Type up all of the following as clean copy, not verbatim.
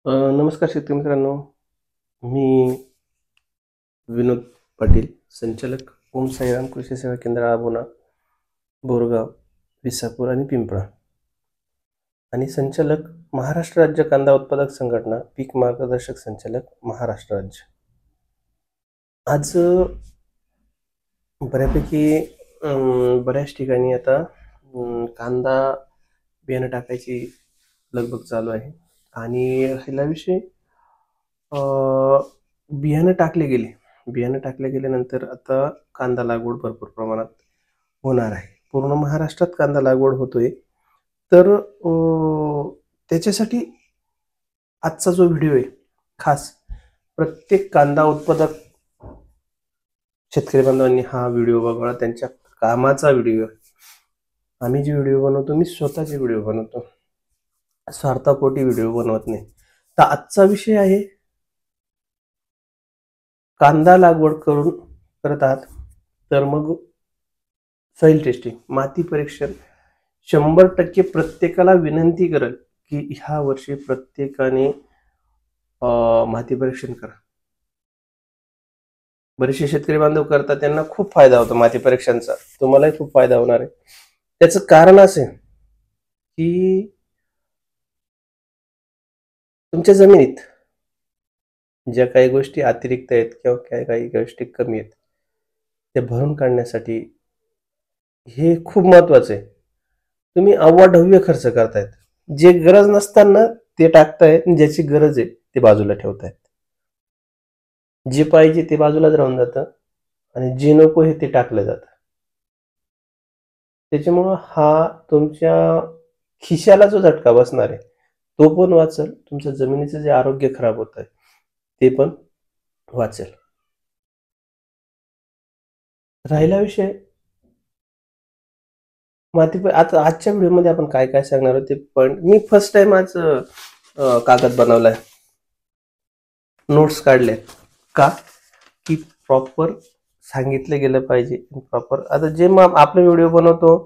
नमस्कार शेतकरी मित्रांनो. मी विनोद पाटील, संचालक ओम साईराम कृषी सेवा केंद्र आबोना, बोरगाव, विसापूर आणि पिंपळा आणि संचालक महाराष्ट्र राज्य कांदा उत्पादक संघटना, पीक मार्गदर्शक संचालक महाराष्ट्र राज्य. आज बऱ्यापैकी बऱ्याच ठिकाणी आता कांदा बियाणं टाकायची लगबग चालू आहे आणि ह्याला विषय बियाणं टाकले गेल्यानंतर आता कांदा लागवड भरपूर प्रमाणात होणार आहे. पूर्ण महाराष्ट्रात कांदा लागवड होतोय. तर त्याच्यासाठी आजचा जो व्हिडिओ आहे खास प्रत्येक कांदा उत्पादक शेतकरी बांधवांनी हा व्हिडिओ बघावा. त्यांच्या कामाचा व्हिडिओ. आम्ही जे व्हिडिओ बनवतो, मी स्वतःचे व्हिडिओ बनवतो, स्वार्थापोटी व्हिडिओ बनवत नाही. तर आजचा विषय आहे कांदा लागवड करत आहात तर मग सॉइल टेस्टिंग, माती परीक्षण 100% प्रत्येकाला विनंती करेल की ह्या वर्षी प्रत्येकाने माती परीक्षण करा. बरेचसे शेतकरी बांधव करतात, त्यांना खूप फायदा होतो माती परीक्षणाचा. तुम्हालाही खूप फायदा होणार आहे. त्याचं कारण असे की तुमच्या जमिनीत ज्या काही गोष्टी अतिरिक्त आहेत किंवा काही गोष्टी कमी आहेत, ते भरून काढण्यासाठी हे खूप महत्वाचं आहे. तुम्ही अवाढव्य खर्च करतायत. जे गरज नसताना ते टाकतायत, ज्याची गरज आहे ते बाजूला ठेवतायत. जे पाहिजे ते बाजूलाच राहून जातं आणि जे नको हे ते टाकलं जातं. त्याच्यामुळं हा तुमच्या खिशाला जो झटका बसणार आहे तो पण वाचेल, तुमच्या जमिनीचं जे आरोग्य खराब होत आहे ते पण वाचेल. राहिला विषय माती. आता आजच्या व्हिडिओमध्ये आपण काय काय सांगणार आहोत ते पण मी फर्स्ट टाइम आज कागद बनवलाय, नोट्स काढले का की प्रॉपर सांगितलं गेलं पाहिजे. प्रॉपर आता जे आपले व्हिडिओ बनवतो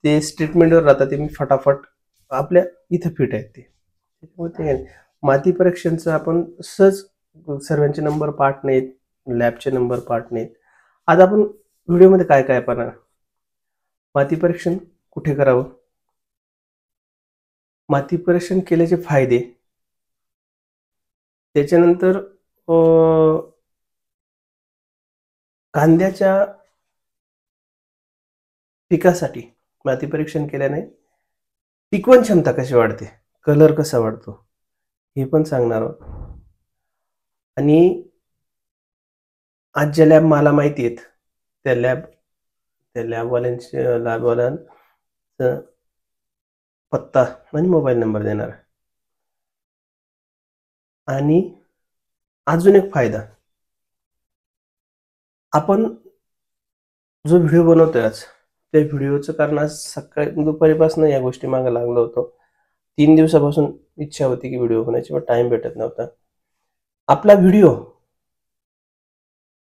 ते स्टेटमेंटवर राहतात, ते मी फटाफट आपल्या इथं फिट आहेत ते. माती परीक्षणचं आपण सहज सर्वांचे नंबर पाठ नाहीत, लॅबचे नंबर पाठ नाहीत. आज आपण व्हिडिओमध्ये काय काय पाहणार, माती परीक्षण कुठे करावं, माती परीक्षण केल्याचे फायदे, त्याच्यानंतर कांद्याच्या पिकासाठी माती परीक्षण केल्याने टिकवण क्षमता कशी वाढते, कलर कसा वाढतो हे पण सांगणार आहोत. आणि आज ज्या लॅब मला माहिती आहेत त्या लॅबवाल्यांचा पत्ता आणि मोबाईल नंबर देणार. आणि अजून एक फायदा, आपण जो व्हिडिओ बनवतोय आज त्या व्हिडिओचं कारण आज सकाळी दुपारीपासून या गोष्टी मागे लागलो होतो. 3 दिवसापासून इच्छा होती की व्हिडिओ बनायची, पण टाइम भेटत नव्हता. आपला व्हिडिओ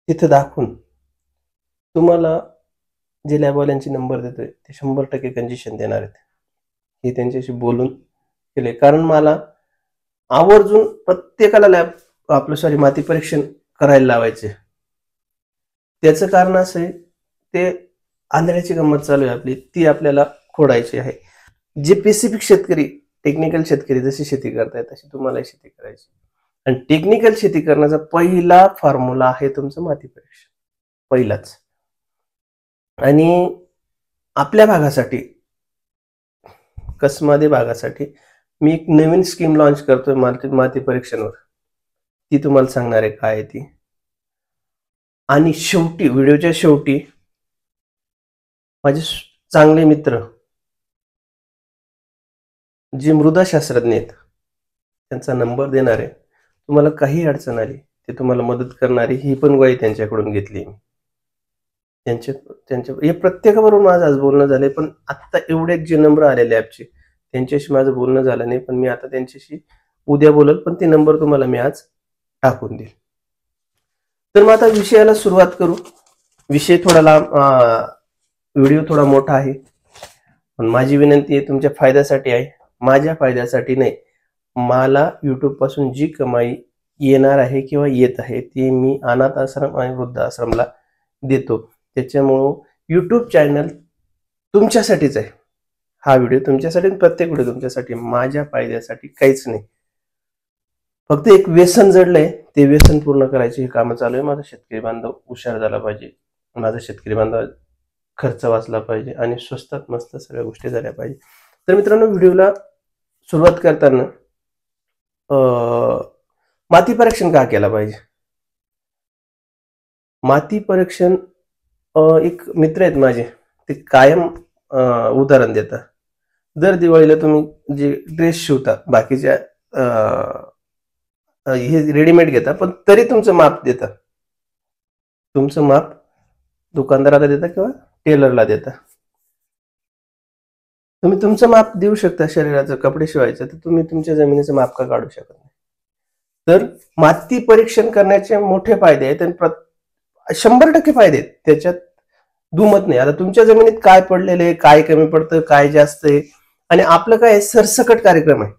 तिथे दाखवून तुम्हाला जे लॅबवाल्यांचे नंबर देतोय ते 100% कंजेशन देणार आहेत. हे त्यांच्याशी बोलून केले, कारण मला आवर्जून प्रत्येकाला माती परीक्षण करायला लावायचे. त्याचं कारण असं आहे, ते आंधळ्याची गंमत चालू आहे आपली, ती आपल्याला खोडायची आहे. जे स्पेसिफिक शेतकरी, टेक्निकल शेतकरी जशी शेती करतायत तशी तुम्हाला शेती करायची. आणि टेक्निकल शेती करण्याचा पहिला फॉर्म्युला आहे तुमचं माती परीक्षण, पहिलाच. आणि आपल्या भागासाठी, कसमादी भागासाठी मी एक नवीन स्कीम लॉन्च करतोय माती परीक्षणावर. ती तुम्हाला सांगणार आहे काय आहे ती. आणि शेवटी, व्हिडिओच्या शेवटी, माझे चांगले मित्र जे मृदाशास्त्रज्ञ आहेत त्यांचा नंबर देणार आहे. तुम्हाला काही अडचण आली ते तुम्हाला मदत करणारी ही पण ग्वाही त्यांच्याकडून घेतली. त्यांच्या हे प्रत्येकाबरोबर माझं आज बोलणं झालंय, पण आत्ता एवढे जे नंबर आले लॅबचे त्यांच्याशी माझं बोलणं झालं नाही. पण मी आता त्यांच्याशी उद्या बोलल, पण ते नंबर तुम्हाला मी आज टाकून देईल. तर मग आता विषयाला सुरुवात करू. विषय थोडा लांब, व्हिडिओ थोडा मोठा आहे, पण माझी विनंती आहे तुमच्या फायद्यासाठी आहे, माझ्या फायद्यासाठी नाही. मला YouTube पासून जी कमाई येणार आहे किंवा येत आहे ती मी अनाथ आश्रम आणि वृद्धाश्रमला देतो. त्याच्यामुळं YouTube चॅनल तुमच्यासाठीच आहे. हा व्हिडिओ तुमच्यासाठी, प्रत्येक व्हिडिओ तुमच्यासाठी, माझ्या फायद्यासाठी काहीच नाही. फक्त एक व्यसन जडलंय, ते व्यसन पूर्ण करायचे हे काम चालू आहे. माझा शेतकरी बांधव हुशार झाला पाहिजे, माझा शेतकरी बांधव खर्च वाचला पाहिजे आणि स्वस्तात मस्त सगळ्या गोष्टी झाल्या पाहिजे. तर मित्रांनो, व्हिडिओला सुरुवात करताना माती परीक्षण का केला पाहिजे? माती परीक्षण एक मित्र आहेत माझे, ते कायम उदाहरण देतात. दर दिवाळीला तुम्ही जे ड्रेस शिवता, बाकीच्या हे रेडीमेड घेता, पण तरी तुमचं माप देता. तुमचं माप दुकानदाराला देता किंवा टेलरला देता. तुम्ही तुमचं माप देऊ शकता शरीराचं, कपडे शिवायचं, तर तुम्ही तुमच्या जमिनीचं माप का काढू शकत नाही? तर माती परीक्षण करण्याचे मोठे फायदे आहेत आणि 100% फायदे आहेत, त्याच्यात दुमत नाही. आता तुमच्या जमिनीत काय पडलेलं आहे, काय कमी पडतं, काय जास्त आहे, आणि आपलं काय सरसकट कार्यक्रम आहे.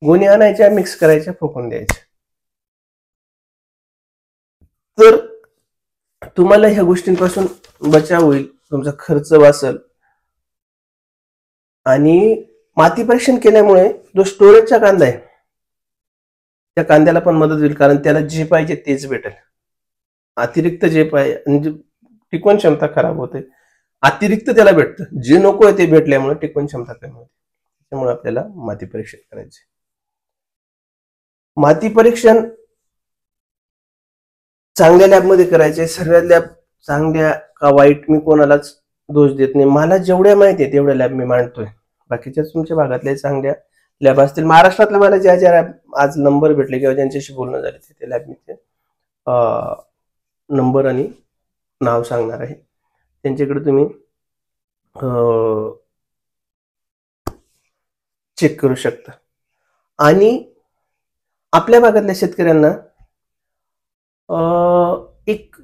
गोणी आणायच्या, मिक्स करायच्या, फोकून द्यायच्या. तर तुम्हाला ह्या गोष्टींपासून बचाव होईल, तुमचा खर्च वाचेल. आणि माती परीक्षण केल्यामुळे जो स्टोरेजचा कांदा आहे त्या कांद्याला पण मदत होईल, कारण त्याला जे पाहिजे तेच भेटेल. अतिरिक्त जे पाहिजे म्हणजे टिकवण क्षमता खराब होते, अतिरिक्त त्याला भेटतं. जे नको आहे ते भेटल्यामुळे टिकवण क्षमता कमी होते. त्यामुळे आपल्याला माती परीक्षण करायचे. माती परीक्षण चांगल्या लॅबमध्ये करायचे. सर्व लॅब चांगल्या का वाईट मी कोणालाच दोष देत नाही. मला जेवढ्या माहिती आहे तेवढ्या लॅब मी मांडतोय. बाकीच्या तुमच्या भागातल्या चांगल्या लॅब असतील, महाराष्ट्रातल्या मला ज्या ज्या आज नंबर भेटले किंवा ज्यांच्याशी बोलणं झाले ते लॅब मी नंबर आणि नाव सांगणार आहे. त्यांच्याकडे तुम्ही चेक करू शकता. आणि आपल्या भागातल्या शेतकऱ्यांना एक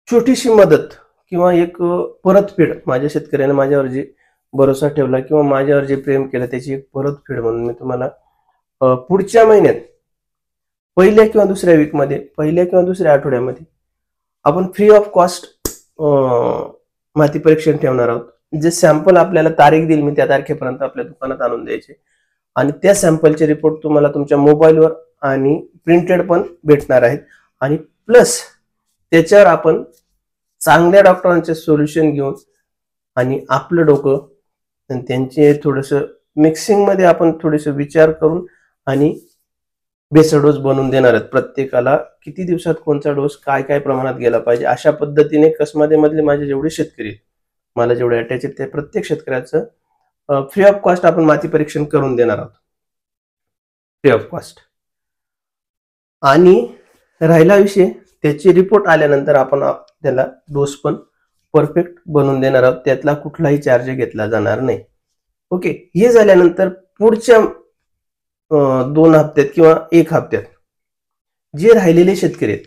छोटीशी मदत किंवा एक परतफेड, माझ्या शेतकऱ्याने माझ्यावर जे भरोसा ठेवला किंवा माझ्यावर जे प्रेम केलं त्याची एक परतफेड म्हणून मी तुम्हाला पुढच्या महिन्यात पहिल्या किंवा दुसऱ्या वीकमध्ये, पहिल्या किंवा दुसऱ्या आठवड्यामध्ये आपण फ्री ऑफ कॉस्ट माती परीक्षण ठेवणार आहोत. जे सॅम्पल आपल्याला तारीख देईल मी त्या तारखेपर्यंत आपल्या दुकानात आणून द्यायचे आणि त्या सॅम्पलचे रिपोर्ट तुम्हाला तुमच्या मोबाईलवर आणि प्रिंटेड पण भेटणार आहेत. आणि प्लस त्याच्यावर आपण चांगल्या डॉक्टरांचे सोल्युशन घेऊन आणि आपलं डोकं आणि त्यांचे थोडंसं मिक्सिंगमध्ये आपण थोडेसे विचार करून आणि बेसल डोस बनवून देणार आहेत. प्रत्येकाला किती दिवसात कोणता डोस काय काय प्रमाणात गेला पाहिजे अशा पद्धतीने कसमध्ये मधले माझे जेवढे शेतकरी आहेत, मला जेवढे अटॅच आहेत, त्या प्रत्येक शेतकऱ्याचं फ्री ऑफ कॉस्ट आपण माती परीक्षण करून देणार आहोत, फ्री ऑफ कॉस्ट. आणि राहिला विषय, त्याचे रिपोर्ट आल्यानंतर आपण त्याला डोस पण परफेक्ट बनवून देणार आहोत, त्यातला कुठलाही चार्ज घेतला जाणार नाही. ओके, हे झाल्यानंतर पुढच्या 2 हप्त्यात किंवा 1 हप्त्यात जे राहिलेले शेतकरी आहेत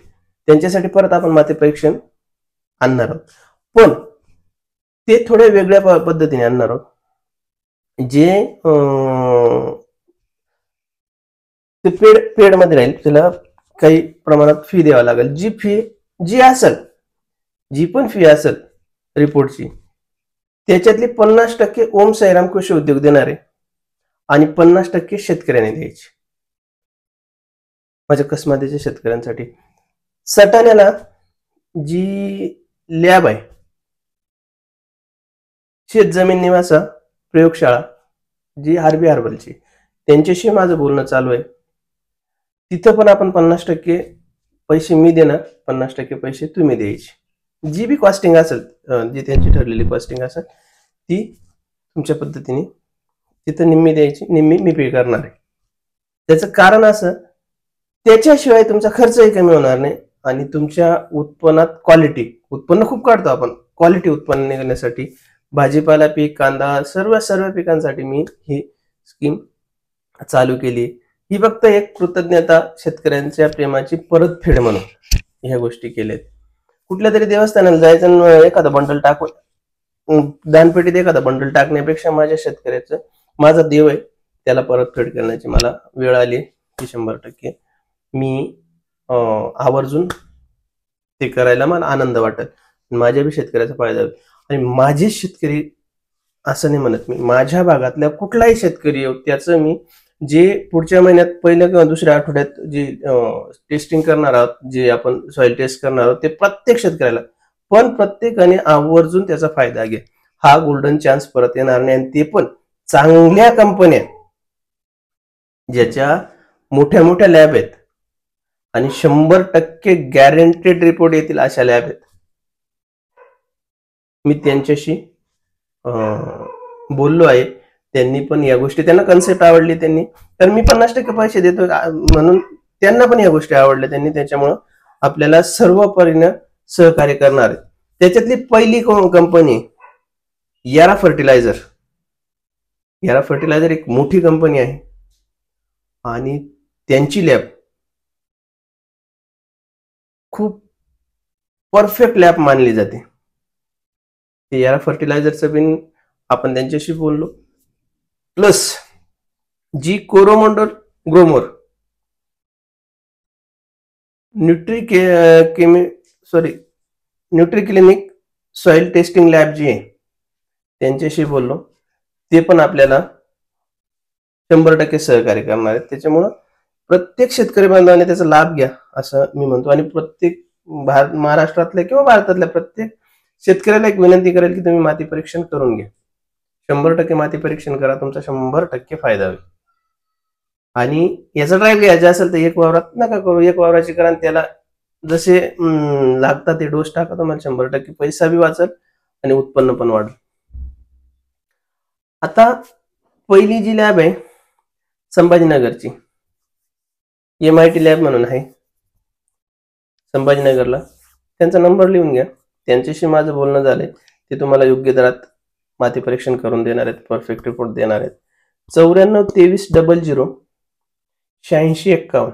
त्यांच्यासाठी परत आपण माती परीक्षण आणणार आहोत, पण ते थोड्या वेगळ्या पद्धतीने आणणार आहोत. जे ते पेड मध्ये राहील, त्याला काही प्रमाणात फी द्यावा लागेल. जी फी जी असेल, जी पण फी असेल रिपोर्टची, त्याच्यातली 50% ओम साईराम कृषी उद्योग देणार आहे आणि 50% शेतकऱ्यांनी द्यायची. माझ्या कसमादेच्या शेतकऱ्यांसाठी सटाण्याला जी लॅब आहे, शेत जमीन निवासा प्रयोगशाळा, जी आरबी हर्बलची, त्यांच्याशी माझं बोलणं चालू आहे. तिथं पण आपण 50% पैसे मी देणार, 50% पैसे तुम्ही द्यायचे. जी बी कॉस्टिंग असेल, जी त्यांची ठरलेली कॉस्टिंग असेल ती तुमच्या पद्धतीने तिथं निम्मी द्यायची, निम्मी मी पे करणार आहे. त्याचं कारण असं, त्याच्याशिवाय तुमचा खर्चही कमी होणार नाही आणि तुमच्या उत्पन्नात क्वालिटी, उत्पन्न खूप काढतो आपण, क्वालिटी उत्पन्न निघण्यासाठी भाजीपाला पीक, कांदा, सर्व पिकांसाठी मी ही स्कीम चालू केली. ही फक्त एक कृतज्ञता, शेतकऱ्यांच्या प्रेमाची परतफेड म्हणून ह्या गोष्टी केल्यात. कुठल्या तरी देवस्थानाला जायचं आणि एखादा बंडल टाकून दानपेटीत एखादा बंडल टाकण्यापेक्षा माझ्या शेतकऱ्याचं, माझा देव आहे त्याला परतफेड करण्याची मला वेळ आली की 100% मी आवर्जून ते करायला मला आनंद वाटेल, माझ्या बी शेतकऱ्याचा फायदा होईल. आणि माझे शेतकरी असं नाही म्हणत मी, माझ्या भागातल्या कुठलाही शेतकरी त्याचं मी जे पुढच्या महिन्यात पहिल्या किंवा दुसऱ्या आठवड्यात जे टेस्टिंग करणार आहोत, जे आपण सॉइल टेस्ट करणार आहोत, ते प्रत्येक शेतकऱ्याला पण प्रत्येकाने आवर्जून त्याचा फायदा घ्या. हा गोल्डन चान्स परत येणार नाही, आणि ते पण चांगल्या कंपन्या ज्याच्या मोठ्या मोठ्या लॅब आहेत आणि 100% गॅरंटेड रिपोर्ट येतील अशा लॅब आहेत. मी त्यांच्याशी बोललो आहे, त्यांनी पण या गोष्टी, त्यांना कन्सेप्ट आवडली त्यांनी, तर मी 50% पैसे देतो म्हणून त्यांना पण या गोष्टी आवडल्या त्यांनी, त्याच्यामुळं आपल्याला सर्व परीने सहकार्य करणार आहे. त्याच्यातली पहिली कंपनी यारा फर्टिलायझर. यारा फर्टिलायझर एक मोठी कंपनी आहे आणि त्यांची लॅब खूप परफेक्ट लॅब मानली जाते. यारा फर्टिलायझरचं बिन आपण त्यांच्याशी बोललो. प्लस जी Coromandel Gromor Nutriclinic soil testing lab ji आहे त्यांच्याशी बोललो, ते पण आपल्याला 100% सहकार्य करणार आहेत. त्याच्यामुळं प्रत्येक शेतकरी बांधवाने त्याचा लाभ घ्या असं मी म्हणतो. आणि प्रत्येक महाराष्ट्रातल्या किंवा भारतातल्या प्रत्येक शेतकऱ्याला एक विनंती करेल की तुम्ही माती परीक्षण करून घ्या. 100% माती परीक्षण करा, तुमचा 100% फायदा होईल. आणि याचा ड्राईव्ह घ्यायचा असेल तर एक वावरात नका करू, एक वावराची करा, त्याला जसे लागतात ते डोस टाका, तुम्हाला 100% पैसा बी वाचेल आणि उत्पन्न पण वाढेल. आता पहिली जी लॅब आहे संभाजीनगरची, MIT लॅब म्हणून आहे संभाजीनगरला, त्यांचा नंबर लिहून घ्या. त्यांच्याशी माझं बोलणं झालंय, ते तुम्हाला योग्य दरात माती परीक्षण करून देणार आहेत, परफेक्ट रिपोर्ट देणार आहेत. 942300 8651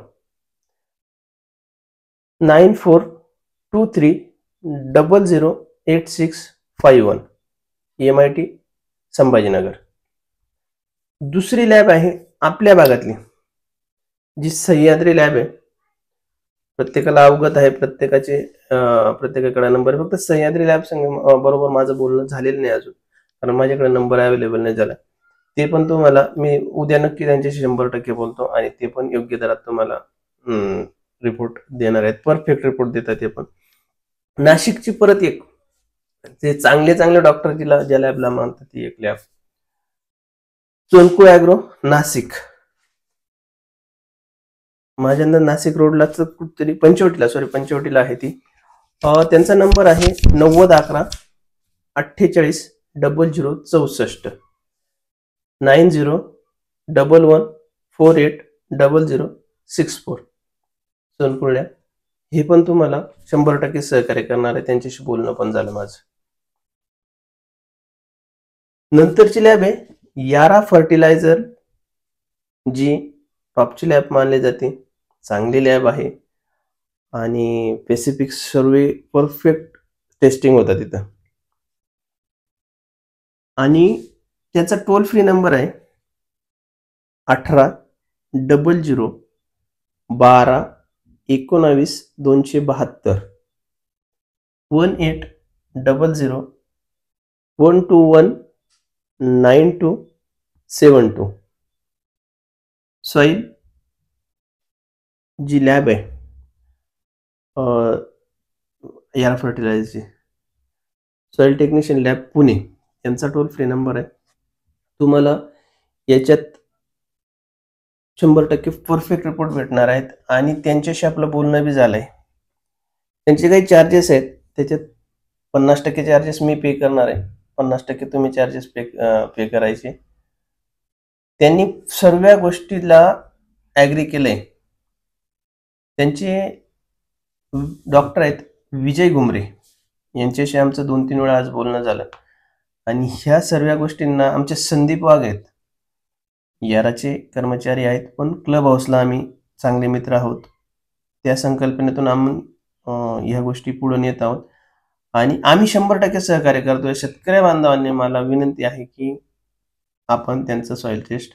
9423008651 MIT संभाजीनगर. दुसरी लॅब आहे आपल्या भागातली जी सह्याद्री लॅब आहे, प्रत्येकाला अवगत आहे, प्रत्येकाकडे नंबर, फक्त सह्याद्री लॅब बरोबर माझं बोलणं झालेलं नाही अजून, कारण माझ्याकडे नंबर अवेलेबल नाही झाला. ते पण तुम्हाला मी उद्या नक्की त्यांच्याशी 100% बोलतो आणि ते पण योग्य दरात तुम्हाला रिपोर्ट देणार आहेत, परफेक्ट रिपोर्ट देतात. ते पण नाशिकची परत एक, ते चांगले डॉक्टर ज्या लॅबला मानतात ती एक लॅब चोनकू ॲग्रो नाशिक. माझ्या नाशिक रोडला कुठतरी पंचवटीला आहे ती. त्यांचा नंबर आहे 9011 48 0064 9011480064 सोनकुळ्या. हे पण तुम्हाला 100% सहकार्य करणार आहे, त्यांच्याशी बोलणं पण झालं माझं. नंतरची लॅब आहे यारा फर्टिलायझर, जी टॉपची लॅब मानली जाते, चांगली लॅब आहे आणि स्पेसिफिक सर्व परफेक्ट टेस्टिंग होतं तिथं. आणि त्याचा टोल फ्री नंबर आहे 18 00 12 19 272 18 00 121 9272. सॉइल जी लॅब आहे यारा फर्टिलायझरची, सॉइल टेक्निशियन लॅब पुणे, यांचा टोल फ्री नंबर आहे. तुम्हाला याच्यात 100% परफेक्ट रिपोर्ट भेटणार आहेत आणि त्यांच्याशी आपलं बोलणं बी झालंय. त्यांचे काही चार्जेस आहेत, त्याच्यात 50% चार्जेस मी पे करणार आहे, 50% तुम्ही चार्जेस पे करायचे. त्यांनी सर्व गोष्टीला ॲग्री केलंय. त्यांचे डॉक्टर आहेत विजय गुमरे, यांच्याशी आमचं 2-3 वेळा आज बोलणं झालं. आणि ह्या सर्व गोष्टींना आमचे संदीप वाघ आहेत, याराचे कर्मचारी आहेत, पण क्लब हाऊसला आम्ही चांगले मित्र आहोत. त्या संकल्पनेतून आम्ही ह्या गोष्टी पुढे नेत आहोत आणि आम्ही 100% सहकार्य करतोय. शेतकरी बांधवांनी मला विनंती आहे की आपण त्यांचं सॉइल टेस्ट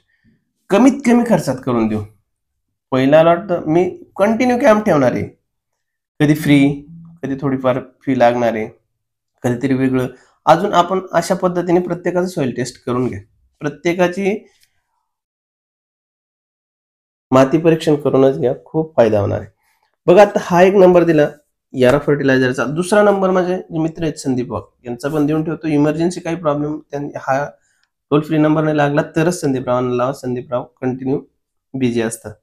कमीत कमी खर्चात करून देऊ. पहिला लॉट मी कंटिन्यू कॅम्प ठेवणार आहे, कधी फ्री, कधी थोडीफार फी लागणार आहे, कधीतरी वेगळं. अजून आपण अशा पद्धतीने प्रत्येकाचं सॉइल टेस्ट करून घ्या, प्रत्येकाची माती परीक्षण करूनच घ्या, खूप फायदा होणार आहे. बघा आता हा एक नंबर दिला यारा फर्टिलायझरचा. दुसरा नंबर माझे मित्र आहेत संदीप वाघ, यांचा पण देऊन ठेवतो. इमर्जन्सी काही प्रॉब्लेम हा टोल फ्री नंबर नाही लागला तरच संदीपरावांना लावा, संदीपराव कंटिन्यू बिझी असतात.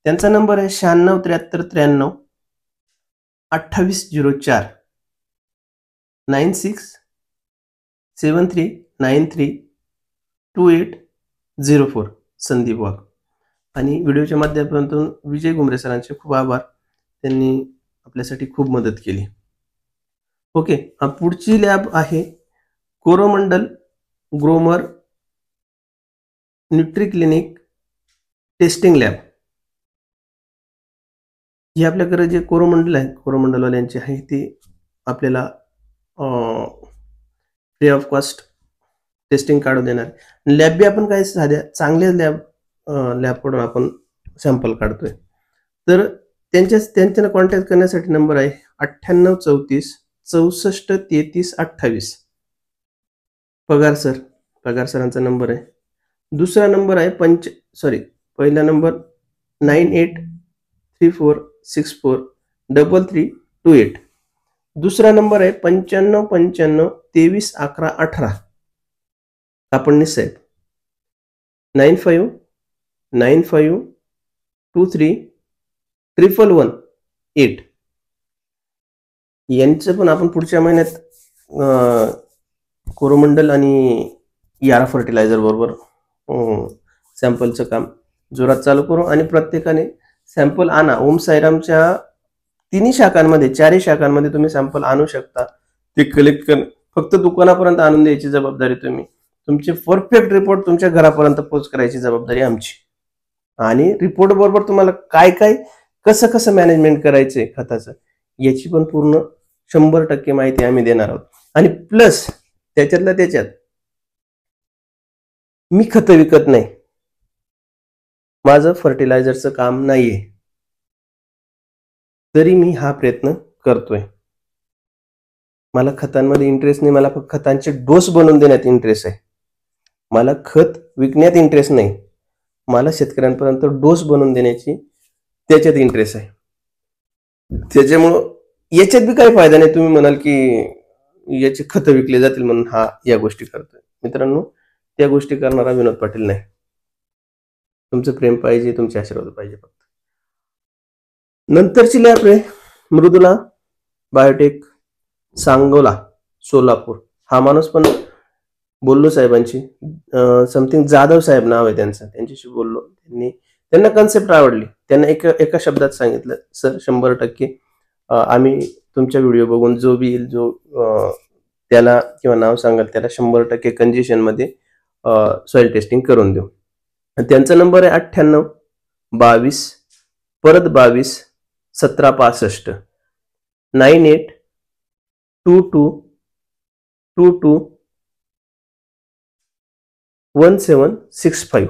त्यांचा नंबर आहे 96 73 93 2804 96 73 93 2804 संदीप वाघ. आणि व्हिडिओच्या माध्यमातून विजय घुमरे सरांचे खूप आभार, त्यांनी आपल्यासाठी खूप मदत केली. ओके, पुढची लॅब आहे Coromandel Gromor nutri clinic testing lab. हे आपल्याकडे जे कोरोमंडल आहे, कोरोमंडलवाल्यांचे आहे, ते आपल्याला फ्री ऑफ कॉस्ट टेस्टिंग काढून देणार. लॅब बी आपण काही साध्या चांगल्या लॅबकडून आपण सॅम्पल काढतोय. तर त्यांच्याला कॉन्टॅक्ट करण्यासाठी नंबर आहे 98 34 64 33 28. पगार सरांचा नंबर आहे. दुसरा नंबर आहे पहिला नंबर 9834643328. दुसरा नंबर आहे 95 95 23 11 18 कापडनीस साहेब. 95 95 23 11118. यांचं पण आपण पुढच्या महिन्यात कोरोमंडल आणि यारा फर्टिलायझर बरोबर सॅम्पलचं काम जोरात चालू करू. आणि प्रत्येकाने सॅम्पल आणा. ओम साईरामच्या तिन्ही शाखांमध्ये, चारही शाखांमध्ये तुम्ही सॅम्पल आणू शकता. ते कलेक्ट कर, फक्त दुकानापर्यंत आणून द्यायची जबाबदारी तुम्ही. तुमचे परफेक्ट रिपोर्ट तुमच्या घरापर्यंत पोहोच करायची जबाबदारी आमची. आणि रिपोर्ट बरोबर तुम्हाला काय काय कसं मॅनेजमेंट करायचंय खताचं याची पण पूर्ण 100% माहिती आम्ही देणार आहोत. आणि प्लस त्याच्यात मी खतं विकत नाही, माझं फर्टिलायझरचं काम नाहीये, तरी मी हा प्रयत्न करतोय. मला खतांमध्ये इंटरेस्ट नाही, मला फक्त खतांचे डोस बनवून देण्यात इंटरेस्ट आहे. मला खत विकण्यात इंटरेस्ट नाही, मला शेतकऱ्यांपर्यंत डोस बनवून देण्याची त्याच्यात इंटरेस्ट आहे. त्याच्यामुळं याच्यात बी काही फायदा नाही. तुम्ही म्हणाल की याचे खतं विकले जातील म्हणून या गोष्टी करतोय. मित्रांनो, त्या गोष्टी करणारा विनोद पाटील नाही. तुमचं प्रेम पाहिजे, तुमचे आशीर्वाद पाहिजे फक्त. नंतरची लॅब आहे मृदुला बायोटेक सांगोला सोलापूर. हा माणूस पण बोललो साहेबांची, समथिंग जाधव साहेब नाव आहे त्यांचं, त्यांच्याशी बोललो. त्यांना कन्सेप्ट आवडली. त्यांना एका शब्दात सांगितलं, सर 100% आम्ही तुमच्या व्हिडिओ बघून जो बी येईल, जो त्याला किंवा नाव सांगाल त्याला 100% कंडिशन मध्ये सॉइल टेस्टिंग करून देऊ. त्यांचा नंबर आहे 98 22 परत 22 17 65 98 22 22 1765.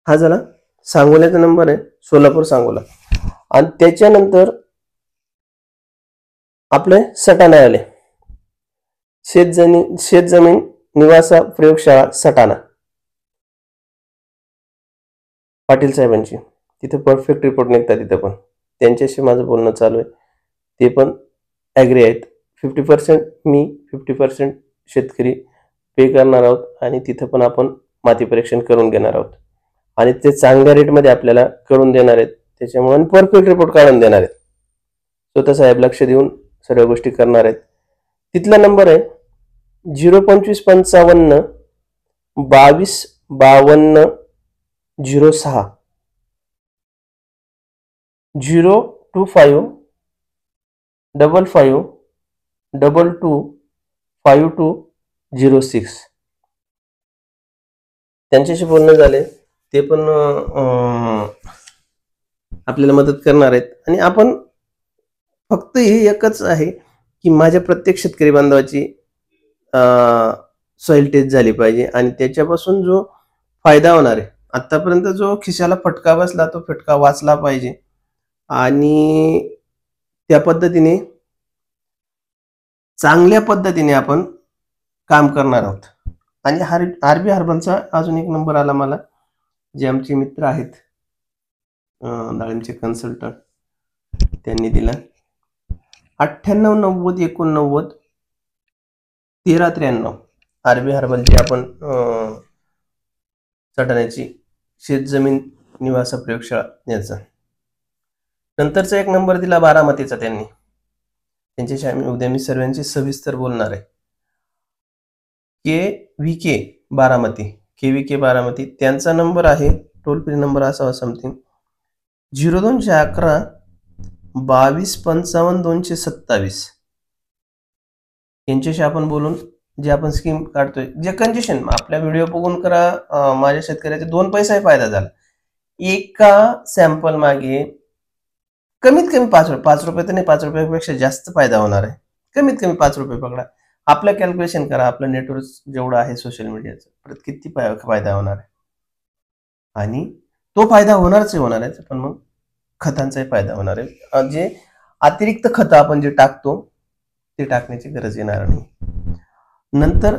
हा झाला सांगोल्याचा नंबर आहे, सोलापूर सांगोला. आणि त्याच्यानंतर आपले सटाणा आले, शेतजमीन निवासा प्रयोगशाळा सटाणा पाटील साहेबांची. तिथे परफेक्ट रिपोर्ट निघतात. तिथे पण त्यांच्याशी माझं बोलणं चालू आहे. ते पण ॲग्री आहेत. 50% मी, 50% शेतकरी पे करणार आहोत. आणि तिथं पण आपण माती परीक्षण करून घेणार आहोत. आणि ते चांगल्या रेटमध्ये आपल्याला करून देणार आहेत. त्याच्यामुळे परफेक्ट रिपोर्ट काढून देणार आहेत. स्वतः साहेब लक्ष देऊन सर्व गोष्टी करणार आहेत. तिथला नंबर आहे 025 55 22 52 06 025 55 22 52 06. त्यांच्याशी बोलणं झाले. ते पण आपल्याला मदत करणार आहेत. आणि आपण फक्त हे एकच आहे की माझ्या प्रत्येक शेतकरी बांधवाची सॉइल टेस्ट झाली पाहिजे. आणि त्याच्यापासून जो फायदा होणार आहे. आतापर्यंत जो खिशाला फटका बसला तो फटका वाचला पाहिजे आणि त्या पद्धतीने चांगल्या पद्धतीने आपण काम करणार आहोत. आणि आरबी हर्बलचा अजून एक नंबर आला मला, जे आमचे मित्र आहेत डाळिंबचे कन्सल्टंट, त्यांनी दिला 9890891393. आरबी हर्बलची आपण चढण्याची शेतजमीन निवास प्रयोगशाळा याचा. नंतरचा एक नंबर दिला बारामतीचा त्यांनी. त्यांच्याशी उद्या मी सर्वांची सविस्तर बोलणार आहे. KVK बारामती, त्यांचा नंबर आहे, टोल फ्री नंबर असावा समथिंग 0211 2255 227. यांच्याशी आपण बोलून जे आपण स्कीम काढतोय, जे कंडिशन आपल्या व्हिडिओ बघून करा, माझ्या शेतकऱ्याचे 2 पैसाही फायदा झाला. एका सॅम्पल मागे कमीत कमी 5 रुपये तर नाही, 5 रुपयापेक्षा जास्त फायदा होणार आहे. कमीत कमी 5 रुपये पकडा. आपलं कॅल्क्युलेशन करा, आपलं नेटवर्क जेवढं आहे सोशल मीडियाचं, परत किती फायदा होणार आहे. आणि तो फायदा होणारच होणार आहे, पण मग खतांचाही फायदा होणार आहे. जे अतिरिक्त खतं आपण जे टाकतो ते टाकण्याची गरज येणार नाही. नंतर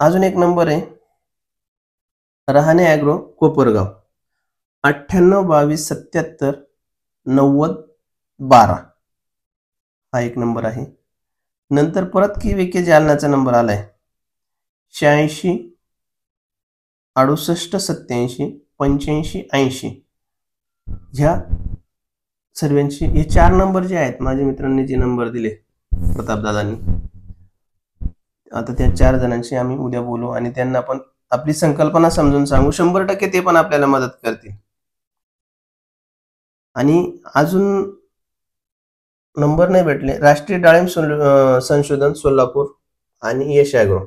अजून एक नंबर आहे रहाणे ॲग्रो कोपरगाव 9822779012. हा एक नंबर आहे. नंतर परत KVK जालनाचा नंबर आलाय 86 68 87 85 80. ह्या सर्वांची हे 4 नंबर जे आहेत माझ्या मित्रांनी जे नंबर दिले प्रतापदादांनी, आता त्या 4 जणांशी आम्ही उद्या बोलू आणि त्यांना पण आपली संकल्पना समजून सांगू. 100% ते पण आपल्याला मदत करतील. आणि अजून नंबर नाही भेटले, राष्ट्रीय डाळिंब संशोधन सोलापूर आणि यश ॲग्रो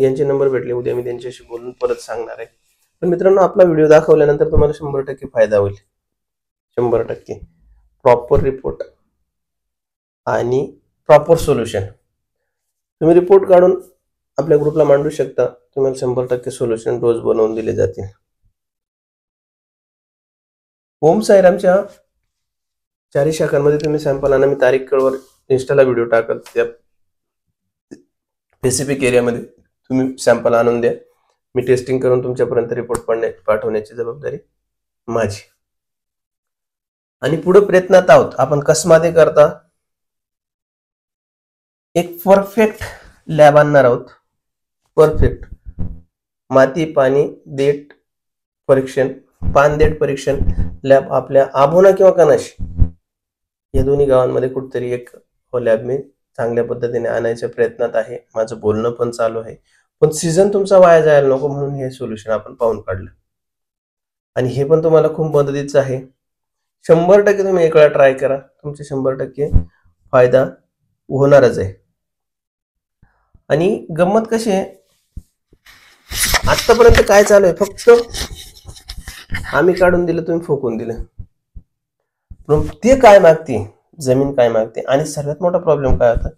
यांचे नंबर भेटले. उद्या मी त्यांच्याशी बोलून परत सांगणार आहे. पण मित्रांनो, आपला व्हिडिओ दाखवल्यानंतर तुम्हाला 100% फायदा होईल. 100% प्रॉपर रिपोर्ट आणि प्रॉपर सोल्युशन. तुम्ही रिपोर्ट काढून आपल्या ग्रुपला मांडू शकता. तुम्हाला 100% सोल्युशन डोस बनवून दिले जातील. ओम साईरामच्या 4 शाखांमध्ये तुम्ही सॅम्पल आणा. मी तारीख कळवर इन्स्टाला व्हिडिओ टाकत, त्या स्पेसिफिक एरियामध्ये तुम्ही सॅम्पल आणून द्या. मी टेस्टिंग करून तुमच्यापर्यंत रिपोर्ट पाठवण्याची जबाबदारी माझी. आणि पुढे प्रयत्नात आहोत आपण कसमध्ये करता एक परफेक्ट लॅब आणणार आहोत. परफेक्ट माती पाणी देठ परीक्षण, पान देठ परीक्षण लॅब आपल्या आभोना किंवा कनाशी या दोन्ही गावांमध्ये कुठेतरी एक लॅब मी चांगल्या पद्धतीने आणायच्या प्रयत्नात आहे. माझं बोलणं पण चालू आहे. पण सीझन तुमचा वाया जायला नको म्हणून हे सोल्युशन आपण पाहून काढलं. आणि हे पण तुम्हाला खूप मदतीचं आहे. 100% तुम्ही एक वेळा ट्राय करा, तुमचे 100% फायदा होणारच आहे. आणि गंमत कशी आहे, आतापर्यंत काय चालू आहे, फक्त आम्ही काढून दिलं, तुम्ही फोकून दिलं. पण ते काय मागते, जमीन काय मागते. आणि सर्वात मोठा प्रॉब्लेम काय होता,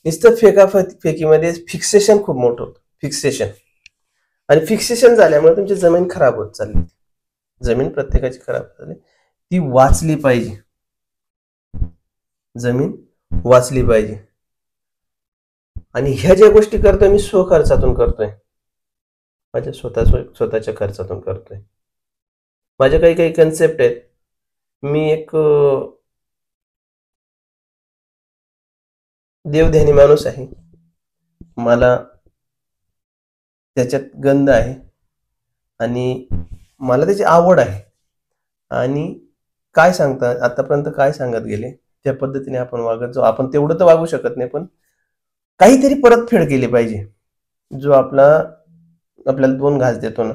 नुसतं फेकीमध्ये फिक्सेशन खूप मोठं होतं. फिक्सेशन आणि फिक्सेशन झाल्यामुळे तुमची जमीन खराब होत चालली. जमीन प्रत्येकाची खराब झाली, ती वाचली पाहिजे. जमीन वाचली पाहिजे. आणि ह्या ज्या गोष्टी करतोय मी स्वखर्चातून करतोय, माझ्या स्वतःच्या खर्चातून करतोय. माझ्या काही कन्सेप्ट आहेत. मी एक देवध्यानी माणूस आहे, मला त्याच्यात गंध आहे आणि मला त्याची आवड आहे. आणि काय सांगता आतापर्यंत काय सांगत गेले त्या पद्धतीने आपण वागत जाऊ. आपण तेवढं तर वागू शकत नाही, पण काहीतरी परतफेड केली पाहिजे. जो आपल्याला 2 घास देतो ना,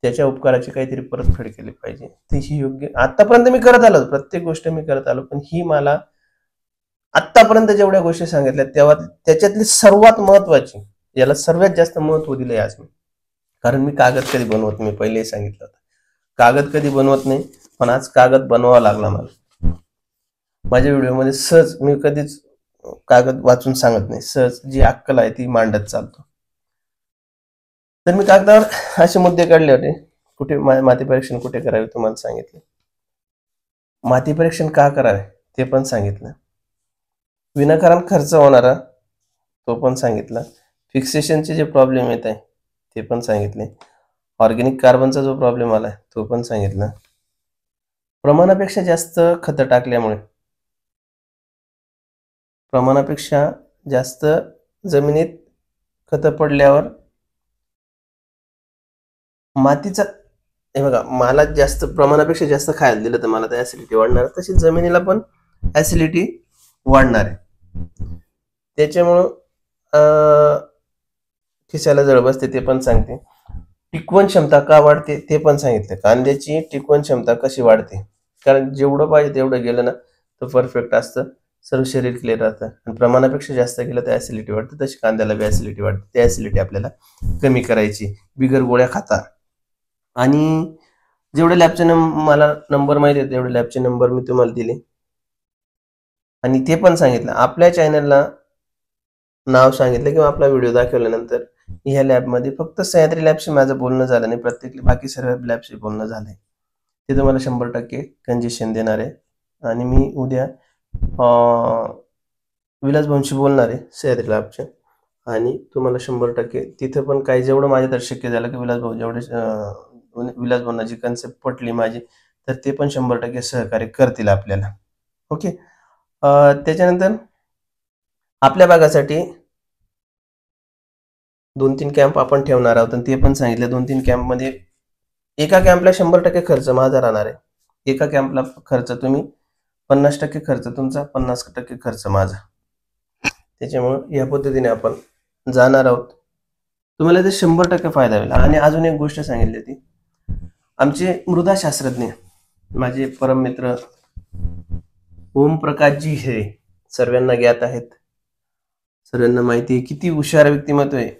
त्याच्या उपकाराची काहीतरी परतफेड केली पाहिजे. ती ही योग्य आतापर्यंत मी करत आलो, प्रत्येक गोष्ट मी करत आलो. पण ही मला आतापर्यंत जेवढ्या गोष्टी सांगितल्या तेव्हा त्याच्यातली सर्वात महत्वाची, याला सर्वात जास्त महत्व दिलंय आज मी. कारण मी कागद कधी बनवत नाही, पहिलेही सांगितलं होतं. कागद कधी बनवत नाही, पण आज कागद बनवावा लागला मला. माझ्या व्हिडिओमध्ये सहज मी कधीच कागद वाचून सांगत नाही, सहज जी अक्कल आहे ती मांडत चालतो. तर मी कागदावर असे मुद्दे काढले होते. कुठे माती परीक्षण कुठे करावे तुम्हाला सांगितले, माती परीक्षण का करावे ते पण सांगितलं, विनाकारण खर्च होणारा तो पण सांगितला, फिक्सेशनचे जे प्रॉब्लेम येत आहे ते पण सांगितले, ऑर्गेनिक कार्बनचा जो प्रॉब्लेम आलाय तो पण सांगितला, प्रमाणापेक्षा जास्त खतं टाकल्यामुळे, प्रमाणापेक्षा जास्त जमिनीत खतं पडल्यावर मातीचा, हे बघा, मला जास्त प्रमाणापेक्षा जास्त खायला दिलं तर मला तर ऍसिडिटी वाढणार, तशी जमिनीला पण ऍसिडिटी वाढणार आहे. त्याच्यामुळं खिसायला जळ बसते ते पण सांगते, टिकवण क्षमता का वाढते ते पण सांगितलं, कांद्याची टिकवण क्षमता कशी वाढते, कारण जेवढं पाहिजे तेवढं गेलं ना तर परफेक्ट असतं, सर्व शरीर क्लिअर राहतं, आणि प्रमाणापेक्षा जास्त गेलं तर ऍसिडिटी वाढते, तशी कांद्याला बी ऍसिडिटी वाढते, त्या ऍसिडिटी आपल्याला कमी करायची बिगर गोळ्या खाता. आणि जेवढे लॅबचे मला नंबर माहिती आहे तेवढे लॅबचे नंबर मी तुम्हाला दिले, आणि ते पण सांगितलं आपल्या चॅनलला नाव सांगितलं किंवा आपला व्हिडिओ दाखवल्यानंतर ह्या लॅबमध्ये फक्त सह्याद्री लॅबशी माझं बोलणं झालं नाही, प्रत्येक बाकी सर्व लॅबशी बोलणं झालंय, ते तुम्हाला 100% कंजेशन देणार आहे. आणि मी उद्या विलास भाऊंशी बोलणार आहे सह्याद्री लॅबच्या, आणि तुम्हाला 100% तिथं पण काही जेवढं माझ्या तर शक्य झालं की विलास भाऊ विलास भाऊंना जी कन्सेप्ट पटली माझी तर ते पण 100% सहकार्य करतील आपल्याला. ओके. त्याच्यानंतर आपल्या भागासाठी 2-3 कॅम्प आपण ठेवणार आहोत, आणि ते पण सांगितलं 2-3 कॅम्पमध्ये एका कॅम्पला 100% खर्च माझा राहणार आहे, एका कॅम्पला खर्च तुम्ही 50% खर्च तुमचा, 50% खर्च माझा. त्याच्यामुळे या पद्धतीने आपण जाणार आहोत, तुम्हाला ते 100% फायदा होईल. आणि अजून एक गोष्ट सांगितली होती, आमचे मृदाशास्त्रज्ञ माझे परम मित्र ओमप्रकाशजी हे सर्वांना ज्ञात आहेत, सर्वांना माहिती आहे किती हुशार व्यक्तिमत्व आहे,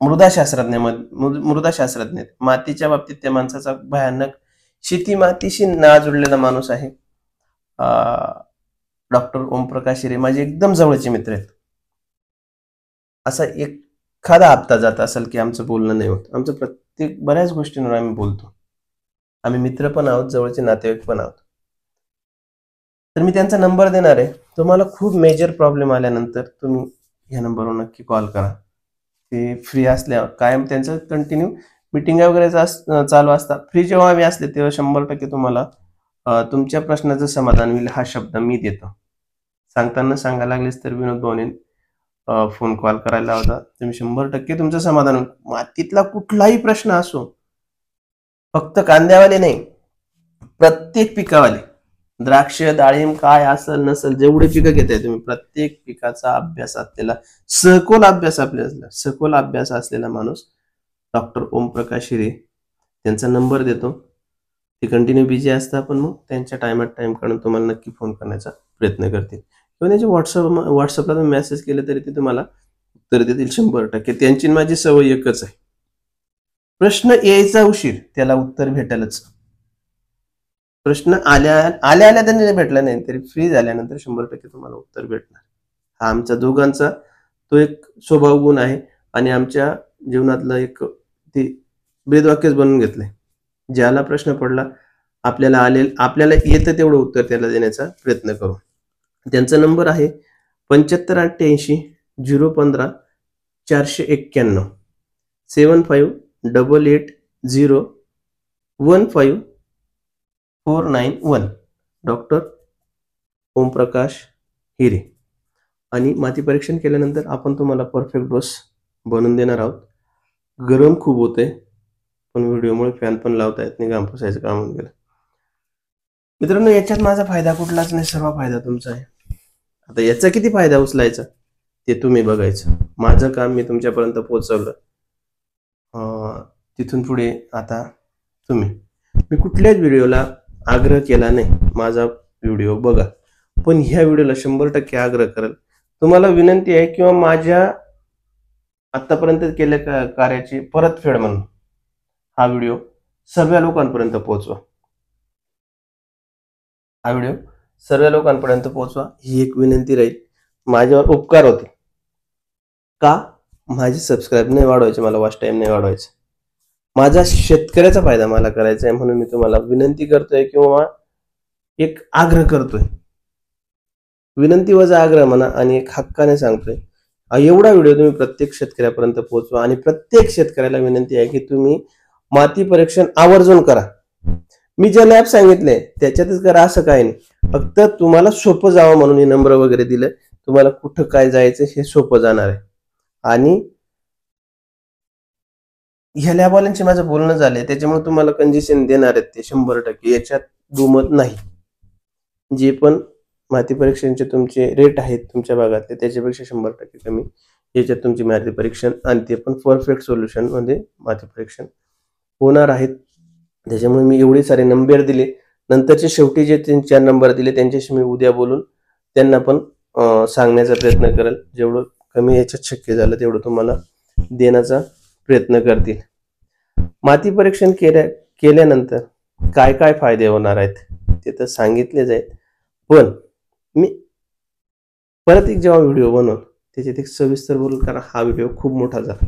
मृदाशास्त्रज्ञ मातीच्या बाबतीत त्या माणसाचा भयानक, शेती मातीशी ना जुळलेला माणूस आहे. डॉक्टर ओमप्रकाश हिरे माझे एकदम जवळचे मित्र आहेत. असा एखादा हप्ता जात असेल की आमचं बोलणं नाही होत, आमचं प्रत्येक बऱ्याच गोष्टींवर आम्ही बोलतो, आम्ही मित्र पण आहोत, जवळचे नातेवाईक पण आहोत. तर मी त्यांचा नंबर देणार आहे, तुम्हाला खूप मेजर प्रॉब्लेम आल्यानंतर तुम्ही ह्या नंबरवर नक्की कॉल करा, ते फ्री असल्यावर कायम त्यांचं कंटिन्यू मिटिंग वगैरे चालू असतात, फ्री जेव्हा आम्ही असले तेव्हा 100% तुम्हाला तुमच्या प्रश्नाचं समाधान होईल हा शब्द मी देतो. सांगताना सांगायला लागलेच तर विनोद भाऊने फोन कॉल करायला होता, तुम्ही 100% तुमचं समाधान होईल, मातीतला कुठलाही प्रश्न असो, फक्त कांद्यावाले नाही, प्रत्येक पिकावाले, द्राक्ष डाळिंब काय असेल नसेल जेवढे पिकं घेताय तुम्ही, प्रत्येक पिकाचा अभ्यास असलेला, सखोल अभ्यास असलेला माणूस डॉक्टर ओमप्रकाश हिरे, त्यांचा नंबर देतो, ते कंटिन्यू बिझी असतात, पण मग त्यांच्या टाइम काढून तुम्हाला नक्की फोन करण्याचा प्रयत्न करतील, किंवा त्यांचे व्हॉट्सअपला तुम्ही मेसेज केले तरी ते तुम्हाला उत्तर देतील 100%. त्यांची माझी सवय एकच आहे, प्रश्न यायचा उशीर त्याला उत्तर भेटेलच, प्रश्न आल्या त्यांनी भेटला नाही तरी फ्री झाल्यानंतर 100% तुम्हाला उत्तर भेटणार. हा आमचा दोघांचा तो एक स्वभाव गुण आहे, आणि आमच्या जीवनातलं एक ते ब्रीदवाक्यच बनवून घेतलंय, ज्याला प्रश्न पडला आपल्याला येतं तेवढं उत्तर त्याला देण्याचा प्रयत्न करू. त्यांचा नंबर आहे 7588 015 491 7588015491, डॉक्टर ओमप्रकाश हिरे. आणि माती परीक्षण केल्यानंतर आपण तुम्हाला परफेक्ट डोस बनवून देणार आहोत. गरम खूप होते, पण व्हिडिओमुळे फॅन पण लावता येत नाही, घाम पुसायचं काम होऊन गेलं. मित्रांनो, याच्यात माझा फायदा कुठलाच नाही, सर्व फायदा तुमचा आहे. आता याचा किती फायदा उचलायचा ते तुम्ही बघायचं, माझं काम मी तुमच्यापर्यंत पोहोचवलं, तिथून पुढे आता तुम्ही. मी कुठल्याच व्हिडिओला आग्रह केला नाही माझा व्हिडिओ बघा, पण ह्या व्हिडिओला 100% आग्रह करेल, तुम्हाला विनंती आहे किंवा माझ्या आतापर्यंत केलेल्या कार्याची परतफेड म्हणून हा व्हिडिओ सर्व लोकांपर्यंत पोहोचवा, हा व्हिडिओ सर्व लोकांपर्यंत पोहोचवा ही एक विनंती राहील. माझ्यावर उपकार होते का, माझे सबस्क्राईब नाही वाढवायचे, मला वॉच टाइम नाही वाढवायचा, माझा शेतकऱ्याचा फायदा मला करायचा आहे. म्हणून मी तुम्हाला विनंती करतोय किंवा एक आग्रह करतोय, विनंती वजा आग्रह म्हणा, आणि एक हक्काने सांगतोय, एवढा व्हिडिओ तुम्ही प्रत्येक शेतकऱ्यापर्यंत पोहोचवा. आणि प्रत्येक शेतकऱ्याला विनंती आहे की तुम्ही माती परीक्षण आवर्जून करा. मी जे लॅब सांगितले त्याच्यातच करा असं काही नाही, फक्त तुम्हाला सोपं जावं म्हणून हे नंबर वगैरे दिलं. तुम्हाला कुठं काय जायचं हे सोपं जाणार आहे. आणि ह्या लॅबवाल्यांशी माझं बोलणं झालंय, त्याच्यामुळे तुम्हाला कंजेशन देणार आहेत ते 100%, याच्यात दुमत नाही. जे पण माती परीक्षणाचे तुमचे रेट आहेत तुमच्या भागातले त्याच्यापेक्षा 100% कमी याच्यात तुमची माती परीक्षण, आणि ते पण परफेक्ट सोल्युशन मध्ये माती परीक्षण होणार आहेत. त्याच्यामुळे मी एवढे सारे नंबर दिले. नंतरचे शेवटी जे 3-4 नंबर दिले त्यांच्याशी मी उद्या बोलून त्यांना पण सांगण्याचा प्रयत्न करेल. जेवढं कमी याच्यात शक्य झालं तेवढं तुम्हाला देण्याचा प्रयत्न करतील. माती परीक्षण केल्यानंतर काय काय फायदे होणार आहेत ते तर सांगितले जाईल, पण मी परत एक जेव्हा व्हिडिओ बनवून त्याच्यात एक सविस्तर बोलू, कारण हा व्हिडिओ खूप मोठा झाला,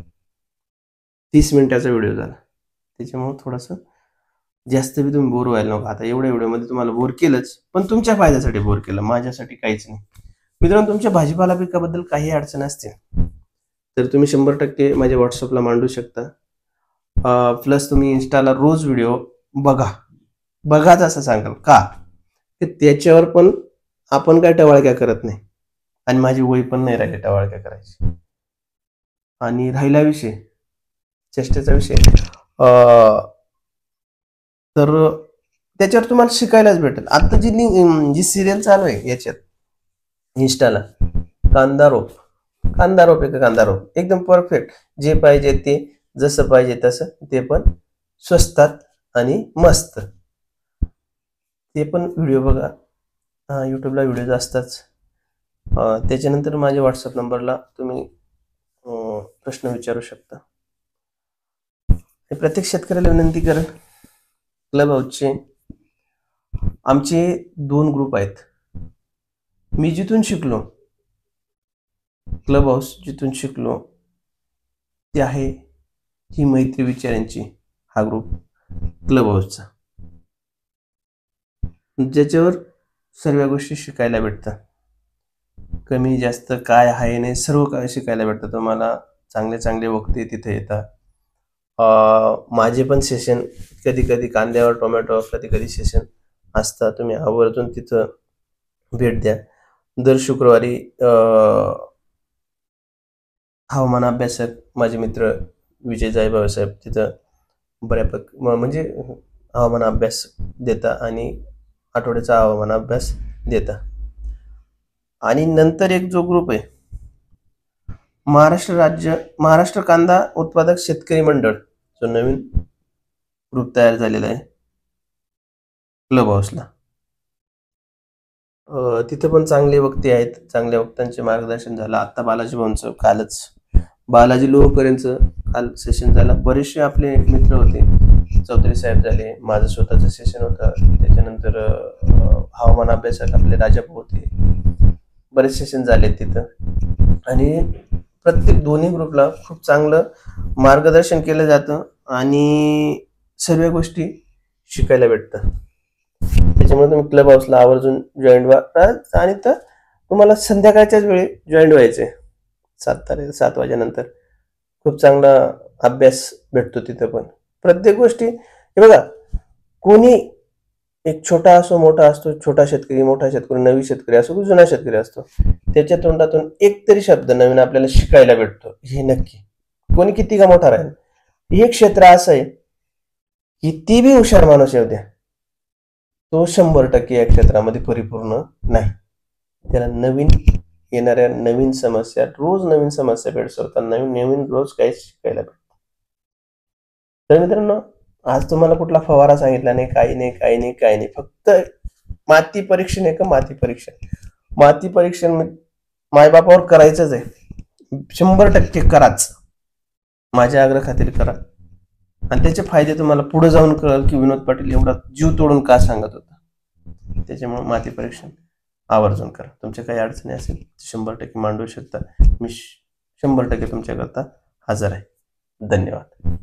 30 मिनिटाचा व्हिडिओ झाला. त्याच्यामुळे थोडंसं जास्त बी तुम्ही बोर व्हायला नको. आता एवढ्या व्हिडिओमध्ये तुम्हाला बोर केलंच, पण तुमच्या फायद्यासाठी बोर केलं, माझ्यासाठी काहीच नाही. मित्रांनो, तुमच्या भाजीपाला पिकाबद्दल काही अडचण असते तर तुम्ही 100% माझ्या व्हॉट्सअपला मांडू शकता. प्लस तुम्ही इन्स्टाला रोज व्हिडिओ बघाच असं सांगाल का, त्याच्यावर पण आपण काय टवाळक्या करत नाही, आणि माझी वय पण नाही राहिली टवाळक्या करायची. आणि राहिला विषय चेष्टेचा विषय, तर त्याच्यावर तुम्हाला शिकायलाच भेटेल. आता जी सिरियल चालू आहे याच्यात इन्स्टाला, कांदा रोप एकदम परफेक्ट, जे पाहिजे ते जसं पाहिजे तसं, ते पण स्वस्तात आणि मस्त. ते पण व्हिडिओ बघा, युट्यूबला व्हिडिओज असताच. त्याच्यानंतर माझ्या व्हॉट्सअप नंबरला तुम्ही प्रश्न विचारू शकता. प्रत्येक शेतकऱ्याला विनंती करेन, क्लब हाऊसचे आमचे 2 ग्रुप आहेत. मी जिथून शिकलो, क्लब हाऊस जिथून शिकलो ते आहे ही मैत्री विचारांची, हा ग्रुप क्लब हाऊसचा, ज्याच्यावर सर्व गोष्टी शिकायला भेटतात. कमी जास्त काय आहे नाही, सर्व काय शिकायला भेटतं तुम्हाला. चांगले चांगले वक्ते तिथे येतात. माझे पण सेशन कधी कधी कांद्यावर, टोमॅटो, कधी कधी सेशन असतात. तुम्ही आवर्जून तिथं भेट द्या. दर शुक्रवारी हवामान अभ्यासक माझे मित्र विजय जायभावे साहेब तिथं बऱ्यापैकी म्हणजे हवामान अभ्यास देता आणि आठवड्याचा हवामान अभ्यास देता. आणि नंतर एक जो ग्रुप आहे महाराष्ट्र कांदा उत्पादक शेतकरी मंडळ, जो नवीन ग्रुप तयार झालेला आहे क्लब हाऊसला, तिथे पण चांगले वक्ते आहेत. चांगल्या वक्त्यांचे मार्गदर्शन झालं. आता बालाजी भाऊंचं कालच, बालाजी लोहकरेंचं काल सेशन झालं. बरेचसे आपले मित्र होते, चौधरी साहेब झाले, माझं स्वतःचं सेशन होतं. त्याच्यानंतर हवामान अभ्यासक आपले राजाभाऊ होते, बरेच सेशन झाले तिथं. आणि प्रत्येक दोन्ही ग्रुपला खूप चांगलं मार्गदर्शन केलं जातं आणि सर्व गोष्टी शिकायला भेटतात. त्याच्यामुळे तुम्ही क्लब हाऊसला आवर्जून जॉईन व्हा. आणि तर तुम्हाला संध्याकाळच्याच वेळी जॉईन व्हायचे, 7 वाजेनंतर. खूप चांगला अभ्यास भेटतो तिथं पण. प्रत्येक गोष्टी हे बघा, कोणी एक छोटा असो मोठा असतो, छोटा शेतकरी, मोठा शेतकरी, नवीन शेतकरी असो, जुना शेतकरी असतो, त्याच्या तोंडातून एक तरी शब्द नवीन आपल्याला शिकायला भेटतो, हे नक्की. कोणी किती का मोठा राहील, हे क्षेत्र असं आहे किती बी हुशार माणूस येऊ द्या, तो 100% या क्षेत्रामध्ये परिपूर्ण नाही. त्याला नवीन येणाऱ्या नवीन समस्या, रोज नवीन समस्या भेडसावतात, नवीन रोज काही शिकायला भेटतं. तर मित्रांनो, आज तुम्हाला कुठला फवारा सांगितला नाही, काही नाही. फक्त माती परीक्षण आहे का, माती परीक्षण मायबापावर करायचंच आहे. 100% कराच, माझ्या आग्रह खातीर करा. आणि त्याचे फायदे तुम्हाला पुढे जाऊन कळेल की विनोद पाटील एवढा जीव तोडून का सांगत होता. त्याच्यामुळे माती परीक्षण आवर्जून करा. तुमच्या काही अडचणी असेल 100% मांडू शकता. मी 100% तुमच्याकरता हजर आहे. धन्यवाद.